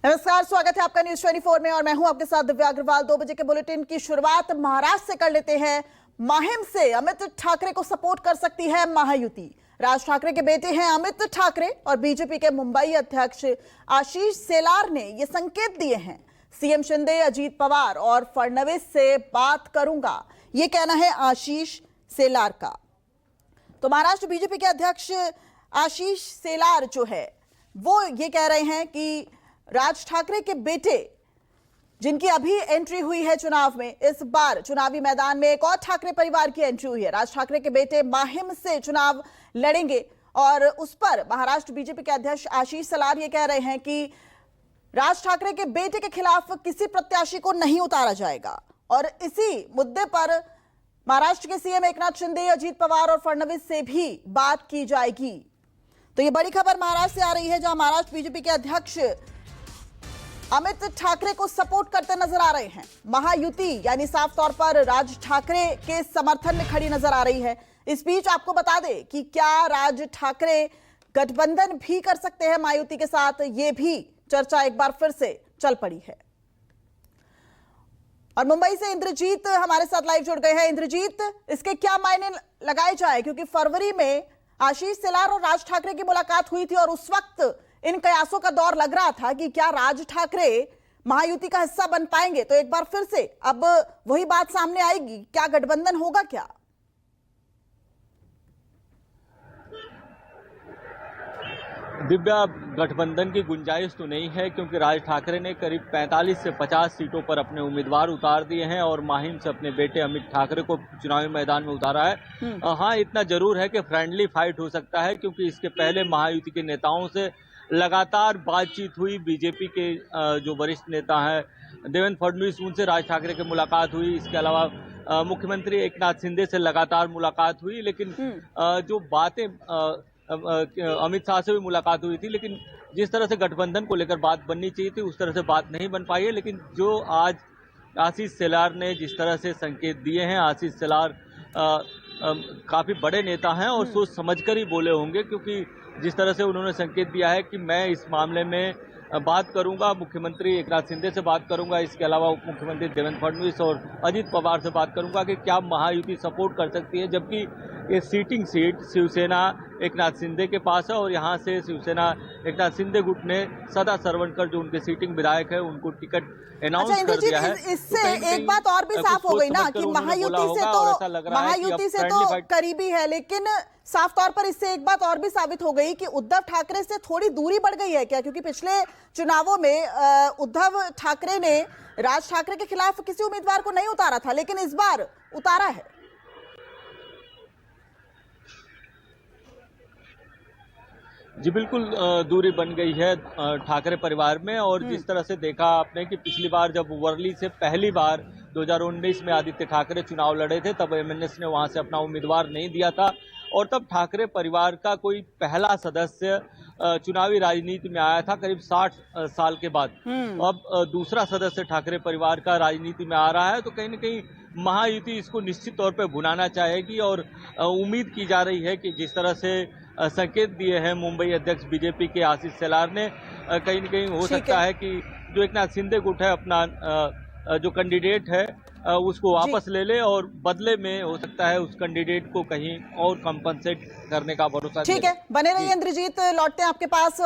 नमस्कार, स्वागत है आपका न्यूज 24 में और मैं हूं आपके साथ दिव्या अग्रवाल। 2 बजे के बुलेटिन की शुरुआत महाराष्ट्र से कर लेते हैं। माहिम से अमित ठाकरे को सपोर्ट कर सकती है महायुति। राज ठाकरे के बेटे हैं अमित ठाकरे और बीजेपी के मुंबई अध्यक्ष आशीष शेलार ने ये संकेत दिए हैं। सीएम शिंदे, अजीत पवार और फडणवीस से बात करूंगा, ये कहना है आशीष शेलार का। तो महाराष्ट्र बीजेपी के अध्यक्ष आशीष शेलार जो है वो ये कह रहे हैं कि राज ठाकरे के बेटे जिनकी अभी एंट्री हुई है चुनाव में, इस बार चुनावी मैदान में एक और ठाकरे परिवार की एंट्री हुई है। राज ठाकरे के बेटे माहिम से चुनाव लड़ेंगे और उस पर महाराष्ट्र बीजेपी के अध्यक्ष आशीष शेलार ये कह रहे हैं कि राज ठाकरे के बेटे के खिलाफ किसी प्रत्याशी को नहीं उतारा जाएगा और इसी मुद्दे पर महाराष्ट्र के सीएम एकनाथ शिंदे, अजीत पवार और फडणवीस से भी बात की जाएगी। तो ये बड़ी खबर महाराष्ट्र से आ रही है, जहां महाराष्ट्र बीजेपी के अध्यक्ष अमित ठाकरे को सपोर्ट करते नजर आ रहे हैं। महायुति यानी साफ तौर पर राज ठाकरे के समर्थन में खड़ी नजर आ रही है। इस बीच आपको बता दें कि क्या राज ठाकरे गठबंधन भी कर सकते हैं महायुति के साथ, ये भी चर्चा एक बार फिर से चल पड़ी है। और मुंबई से इंद्रजीत हमारे साथ लाइव जुड़ गए हैं। इंद्रजीत, इसके क्या मायने लगाए जाए, क्योंकि फरवरी में आशीष शेलार और राज ठाकरे की मुलाकात हुई थी और उस वक्त इन कयासों का दौर लग रहा था कि क्या राज ठाकरे महायुति का हिस्सा बन पाएंगे। तो एक बार फिर से अब वही बात सामने आएगी, क्या गठबंधन होगा क्या? दिव्या, गठबंधन की गुंजाइश तो नहीं है, क्योंकि राज ठाकरे ने करीब 45 से 50 सीटों पर अपने उम्मीदवार उतार दिए हैं और माहिम से अपने बेटे अमित ठाकरे को चुनावी मैदान में उतारा है। हाँ, इतना जरूर है कि फ्रेंडली फाइट हो सकता है, क्योंकि इसके पहले महायुति के नेताओं से लगातार बातचीत हुई। बीजेपी के जो वरिष्ठ नेता हैं देवेंद्र फडणवीस, उनसे राज ठाकरे की मुलाकात हुई। इसके अलावा मुख्यमंत्री एकनाथ शिंदे से लगातार मुलाकात हुई, लेकिन जो बातें अमित शाह से भी मुलाकात हुई थी, लेकिन जिस तरह से गठबंधन को लेकर बात बननी चाहिए थी उस तरह से बात नहीं बन पाई है। लेकिन जो आज आशीष शेलार ने जिस तरह से संकेत दिए हैं, आशीष शेलार काफी बड़े नेता हैं और सोच समझकर ही बोले होंगे, क्योंकि जिस तरह से उन्होंने संकेत दिया है कि मैं इस मामले में बात करूंगा, मुख्यमंत्री एकनाथ शिंदे से बात करूंगा, इसके अलावा उप मुख्यमंत्री देवेंद्र फडणवीस और अजीत पवार से बात करूंगा कि क्या महायुति सपोर्ट कर सकती है, जबकि ये सीटिंग सीट शिवसेना एकनाथ शिंदे के पास है और यहाँ से शिवसेना एकनाथ शिंदे गुट ने सदा सरवणकर जो उनके सीटिंग विधायक है उनको टिकट अनाउंस कर दिया है। इससे एक बात और भी साफ हो गई ना कि महायुति से तो करीबी है, लेकिन साफ तौर पर इससे एक बात और भी साबित हो गई कि उद्धव ठाकरे से थोड़ी दूरी बढ़ गई है क्या? क्योंकि पिछले चुनावों में उद्धव ठाकरे ने राज ठाकरे के खिलाफ किसी उम्मीदवार को नहीं उतारा था, लेकिन इस बार उतारा है। जी बिल्कुल, दूरी बन गई है ठाकरे परिवार में। और जिस तरह से देखा आपने कि पिछली बार जब वर्ली से पहली बार 2019 में आदित्य ठाकरे चुनाव लड़े थे, तब एमएनएस ने वहां से अपना उम्मीदवार नहीं दिया था और तब ठाकरे परिवार का कोई पहला सदस्य चुनावी राजनीति में आया था करीब 60 साल के बाद। अब दूसरा सदस्य ठाकरे परिवार का राजनीति में आ रहा है, तो कहीं न कहीं महायुति इसको निश्चित तौर पर भुनाना चाहेगी और उम्मीद की जा रही है कि जिस तरह से संकेत दिए हैं मुंबई अध्यक्ष बीजेपी के आशीष शेलार ने, कहीं न कहीं हो सकता है कि जो एकनाथ शिंदे गुट है अपना जो कैंडिडेट है उसको वापस ले ले और बदले में हो सकता है उस कैंडिडेट को कहीं और कंपनसेट करने का भरोसा। ठीक है, बने रहिए इंद्रजीत, लौटते हैं आपके पास।